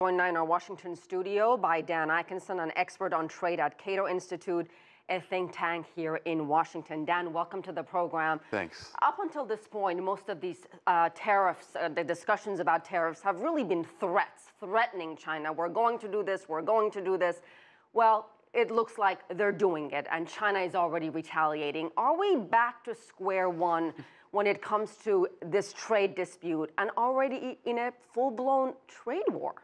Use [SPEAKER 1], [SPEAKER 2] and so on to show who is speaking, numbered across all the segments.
[SPEAKER 1] Joined now in our Washington studio by Dan Ikenson, an expert on trade at Cato Institute, a think tank here in Washington. Dan, welcome to the program.
[SPEAKER 2] Thanks.
[SPEAKER 1] Up until this point, most of these tariffs, the discussions about tariffs have really been threats, threatening China. We're going to do this, we're going to do this. Well, it looks like they're doing it, and China is already retaliating. Are we back to square one when it comes to this trade dispute and already in a full-blown trade war?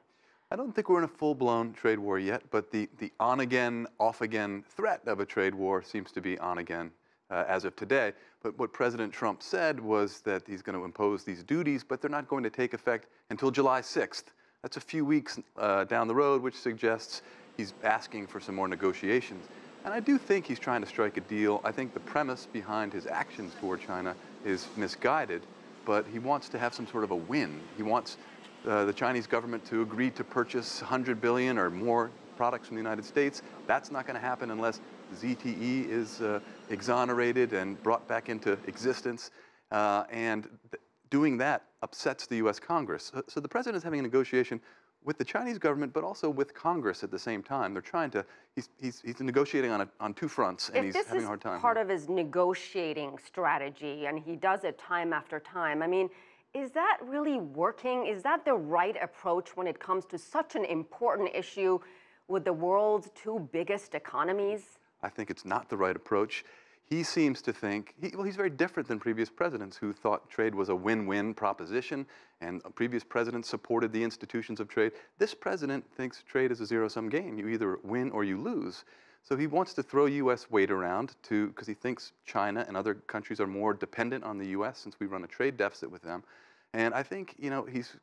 [SPEAKER 2] I don't think we're in a full-blown trade war yet, but the on-again, off-again threat of a trade war seems to be on again as of today. But what President Trump said was that he's going to impose these duties, but they're not going to take effect until July 6th. That's a few weeks down the road, which suggests he's asking for some more negotiations. And I do think he's trying to strike a deal. I think the premise behind his actions toward China is misguided, but he wants to have some sort of a win. He wants the Chinese government to agree to purchase 100 billion or more products from the United States. That's not going to happen unless ZTE is exonerated and brought back into existence. Doing that upsets the U.S. Congress. So the president is having a negotiation with the Chinese government, but also with Congress at the same time. They're trying to, he's negotiating on two fronts, and he's having a hard time.
[SPEAKER 1] If this is part of his negotiating strategy, and he does it time after time, I mean, is that really working? Is that the right approach when it comes to such an important issue with the world's two biggest economies?
[SPEAKER 2] I think it's not the right approach. He seems to think, he's very different than previous presidents who thought trade was a win-win proposition, and previous presidents supported the institutions of trade. This president thinks trade is a zero-sum game. You either win or you lose. So he wants to throw U.S. weight around because he thinks China and other countries are more dependent on the U.S. since we run a trade deficit with them. And I think, he's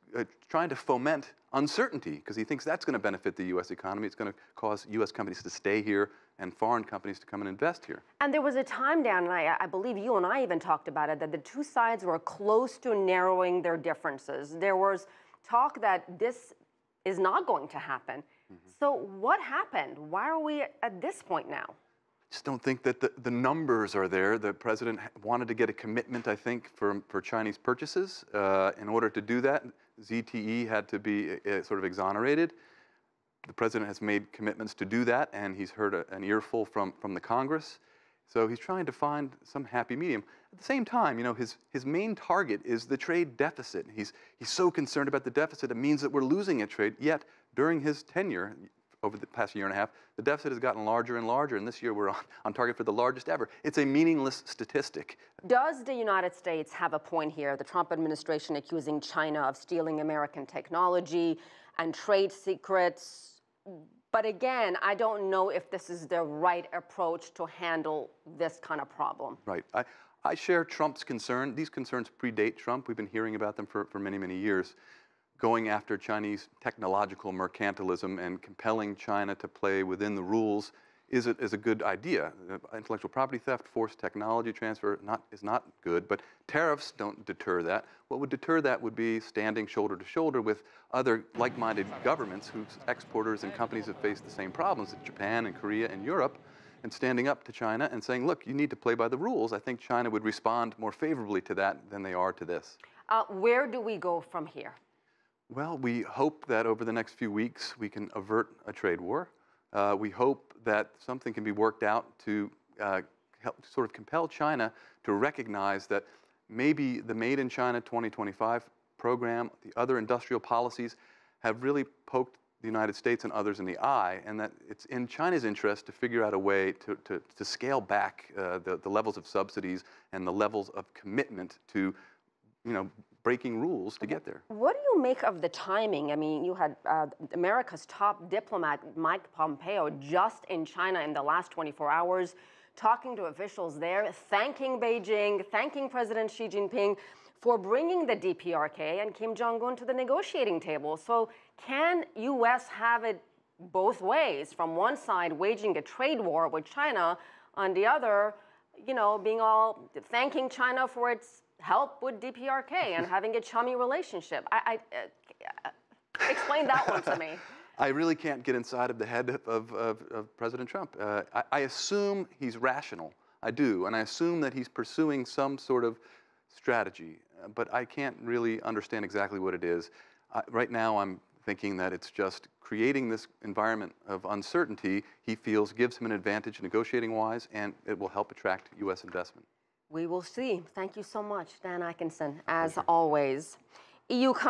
[SPEAKER 2] trying to foment uncertainty because he thinks that's going to benefit the U.S. economy. It's going to cause U.S. companies to stay here and foreign companies to come and invest here. And
[SPEAKER 1] there was a time, Dan, and I believe you and I even talked about it, that the two sides were close to narrowing their differences. There was talk that this is not going to happen. So what happened? Why are we at this point now?
[SPEAKER 2] I just don't think that the numbers are there. The president wanted to get a commitment, I think, for Chinese purchases. In order to do that, ZTE had to be sort of exonerated. The president has made commitments to do that, and he's heard an earful from the Congress. So he's trying to find some happy medium. At the same time, his main target is the trade deficit. He's so concerned about the deficit, it means that we're losing at trade. Yet, during his tenure, over the past year and a half, the deficit has gotten larger and larger, and this year we're on target for the largest ever. It's a meaningless statistic.
[SPEAKER 1] Does the United States have a point here? The Trump administration accusing China of stealing American technology and trade secrets. But again, I don't know if this is the right approach to handle this kind of problem.
[SPEAKER 2] Right. I share Trump's concern. These concerns predate Trump. We've been hearing about them for many, many years. Going after Chinese technological mercantilism and compelling China to play within the rules is a good idea. Intellectual property theft, forced technology transfer is not good, but tariffs don't deter that. What would deter that would be standing shoulder to shoulder with other like-minded governments whose exporters and companies have faced the same problems, Japan and Korea and Europe, and standing up to China and saying, look, you need to play by the rules. I think China would respond more favorably to that than they are to this.
[SPEAKER 1] Where do we go from here?
[SPEAKER 2] Well, we hope that over the next few weeks we can avert a trade war. We hope that something can be worked out to help sort of compel China to recognize that maybe the Made in China 2025 program, the other industrial policies have really poked the United States and others in the eye, and that it's in China's interest to figure out a way to scale back the levels of subsidies and the levels of commitment to, breaking rules to get there.
[SPEAKER 1] What do you make of the timing? I mean, you had America's top diplomat, Mike Pompeo, just in China in the last 24 hours, talking to officials there, thanking Beijing, thanking President Xi Jinping for bringing the DPRK and Kim Jong-un to the negotiating table. So can U.S. have it both ways? From one side, waging a trade war with China, on the other, being all thanking China for its help with DPRK and having a chummy relationship. Explain that one to me.
[SPEAKER 2] I really can't get inside of the head of President Trump. I assume he's rational. I do. And I assume that he's pursuing some sort of strategy. But I can't really understand exactly what it is. Right now, I'm thinking that it's just creating this environment of uncertainty he feels gives him an advantage negotiating-wise, and it will help attract U.S. investment.
[SPEAKER 1] We will see. Thank you so much, Dan Ikenson, as
[SPEAKER 2] Pleasure.
[SPEAKER 1] always. EU countries